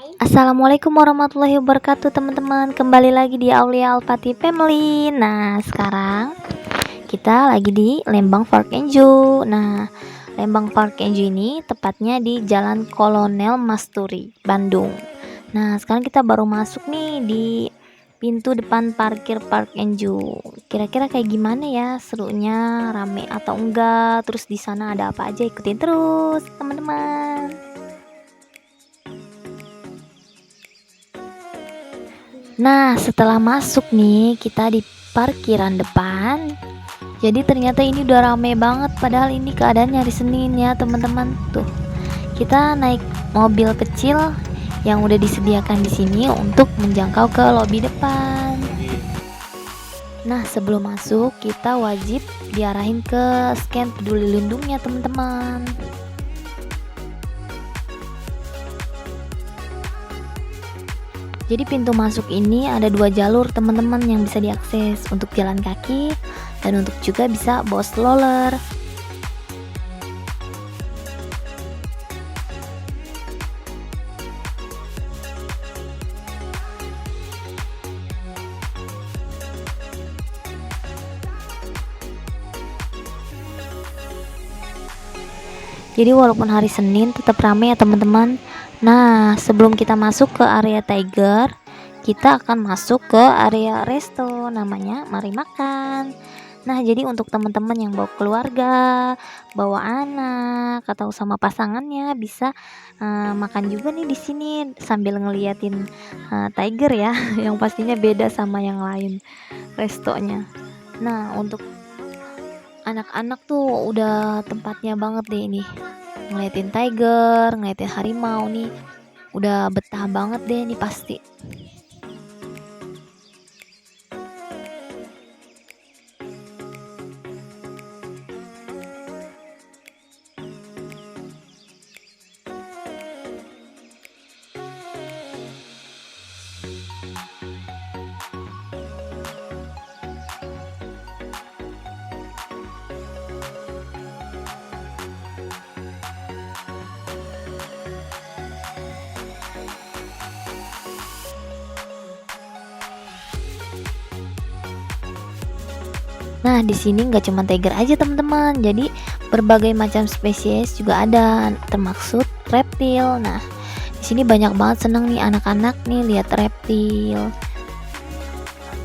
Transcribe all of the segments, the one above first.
Assalamualaikum warahmatullahi wabarakatuh teman-teman. Kembali lagi di Aulia Alpati Family. Nah, sekarang kita lagi di Lembang Park Enju. Nah, Lembang Park Enju ini tepatnya di Jalan Kolonel Masturi, Bandung. Nah, sekarang kita baru masuk nih di pintu depan parkir Park Enju. Kira-kira kayak gimana ya serunya, rame atau enggak? Terus di sana ada apa aja? Ikutin terus, teman-teman. Nah, setelah masuk nih, kita di parkiran depan. Jadi ternyata ini udah rame banget, padahal ini keadaannya hari Senin ya, teman-teman. Tuh, kita naik mobil kecil yang udah disediakan di sini untuk menjangkau ke lobi depan. Nah, sebelum masuk, kita wajib diarahin ke scan peduli lindungnya, teman-teman. Jadi pintu masuk ini ada 2 jalur teman-teman yang bisa diakses, untuk jalan kaki dan untuk juga bisa bawa stroller. Jadi walaupun hari Senin tetap ramai ya teman-teman. Nah, sebelum kita masuk ke area Tiger, kita akan masuk ke area resto namanya Mari Makan. Nah, jadi untuk teman-teman yang bawa keluarga, bawa anak atau sama pasangannya bisa makan juga nih di sini sambil ngeliatin Tiger ya, yang pastinya beda sama yang lain restonya. Nah, untuk anak-anak tuh udah tempatnya banget deh ini, ngeliatin tiger, ngeliatin harimau nih, udah betah banget deh nih pasti. Nah, di sini nggak cuma tiger aja teman-teman, jadi berbagai macam spesies juga ada, termaksud reptil. Nah, di sini banyak banget seneng nih anak-anak nih lihat reptil.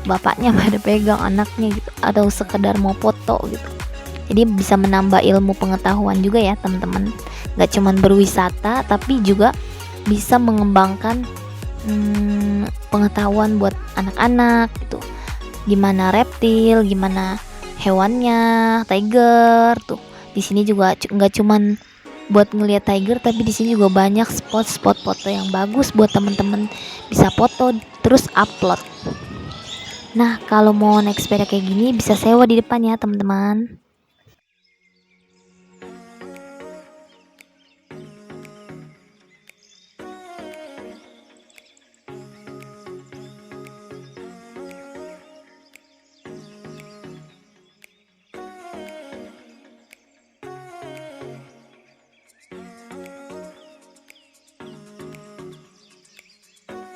Bapaknya pada pegang anaknya gitu, atau sekedar mau foto gitu. Jadi bisa menambah ilmu pengetahuan juga ya teman-teman. Nggak cuma berwisata, tapi juga bisa mengembangkan pengetahuan buat anak-anak gitu. Gimana reptil, gimana hewannya, tiger tuh. Di sini juga nggak cuman buat ngelihat tiger, tapi di sini juga banyak spot-spot foto yang bagus buat temen-temen bisa foto terus upload. Nah, kalau mau naik sepeda kayak gini bisa sewa di depan ya teman-teman.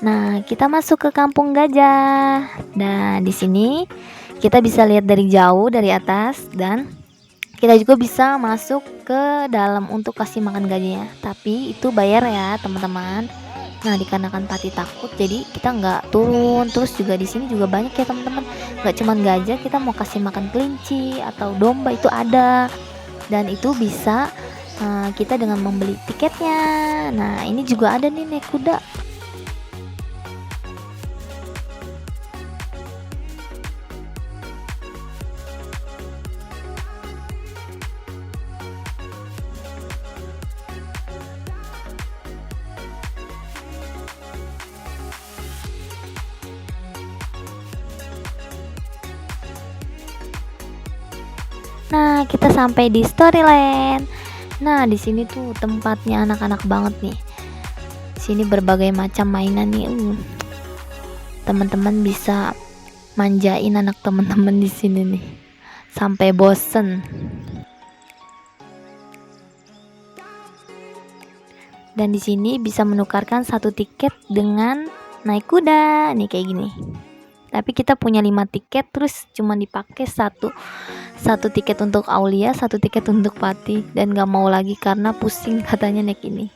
Nah, kita masuk ke Kampung Gajah. Nah, di sini kita bisa lihat dari jauh dari atas, dan kita juga bisa masuk ke dalam untuk kasih makan gajahnya. Tapi itu bayar ya, teman-teman. Nah, dikarenakan Pati takut, jadi kita nggak turun. Terus juga di sini juga banyak ya, teman-teman. Nggak cuman gajah, kita mau kasih makan kelinci atau domba itu ada. Dan itu bisa kita dengan membeli tiketnya. Nah, ini juga ada nih naik kuda. Nah, kita sampai di Storyland. Nah, di sini tuh tempatnya anak-anak banget nih. Sini berbagai macam mainan nih. Teman-teman bisa manjain anak teman-teman di sini nih sampai bosen. Dan di sini bisa menukarkan satu tiket dengan naik kuda nih kayak gini. Tapi kita punya 5 tiket, terus cuma dipakai satu tiket untuk Aulia, satu tiket untuk Pati, dan gak mau lagi karena pusing katanya naik ini.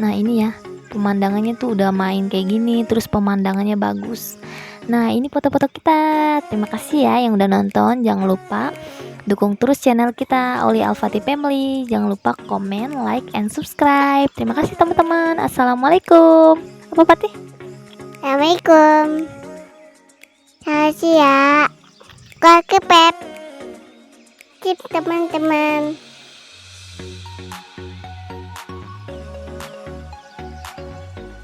Nah ini ya, pemandangannya tuh udah main kayak gini, terus pemandangannya bagus. Nah ini foto-foto kita. Terima kasih ya yang udah nonton. Jangan lupa dukung terus channel kita Aulia Al-Fatih Family. Jangan lupa komen, like, and subscribe. Terima kasih teman-teman. Assalamualaikum. Apa Fatih? Assalamualaikum. Kasih ya. Kak Pep. Tip teman-teman.